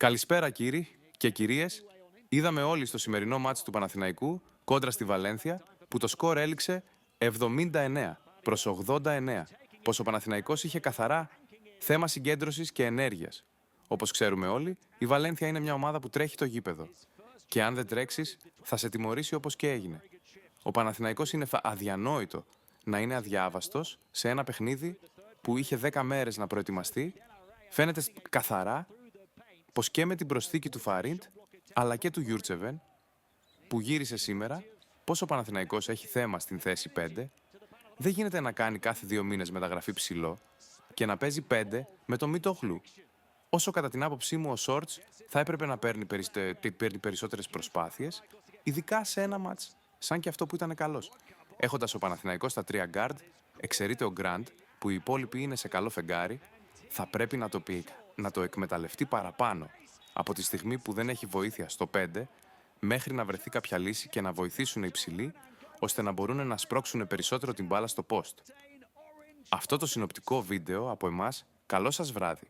Καλησπέρα κύριοι και κυρίες. Είδαμε όλοι στο σημερινό μάτσι του Παναθηναϊκού κόντρα στη Βαλένθια που το σκορ έληξε 79 προς 89, πως ο Παναθηναϊκός είχε καθαρά θέμα συγκέντρωσης και ενέργειας. Όπως ξέρουμε όλοι, η Βαλένθια είναι μια ομάδα που τρέχει το γήπεδο. Και αν δεν τρέξεις, θα σε τιμωρήσει όπως και έγινε. Ο Παναθηναϊκός είναι αδιανόητο να είναι αδιάβαστος σε ένα παιχνίδι που είχε 10 μέρες να προετοιμαστεί. Φαίνεται καθαρά πως και με την προσθήκη του Φαρίντ, αλλά και του Γιούρτσεβεν, που γύρισε σήμερα, πως ο Παναθηναϊκός έχει θέμα στην θέση 5, δεν γίνεται να κάνει κάθε 2 μήνες μεταγραφή ψηλό και να παίζει 5 με το Μητόγλου. Όσο κατά την άποψή μου ο Σόρτς θα έπρεπε να παίρνει περισσότερες προσπάθειες, ειδικά σε ένα μάτς σαν και αυτό που ήταν καλός. Έχοντας ο Παναθηναϊκός στα 3 γκάρντ, εξαιρείται ο Γκραντ, που οι υπόλοιποι είναι σε καλό φεγγάρι, θα πρέπει να το εκμεταλλευτεί παραπάνω από τη στιγμή που δεν έχει βοήθεια στο 5, μέχρι να βρεθεί κάποια λύση και να βοηθήσουν οι ψηλοί, ώστε να μπορούν να σπρώξουν περισσότερο την μπάλα στο post. Αυτό το συνοπτικό βίντεο από εμάς, καλό σας βράδυ.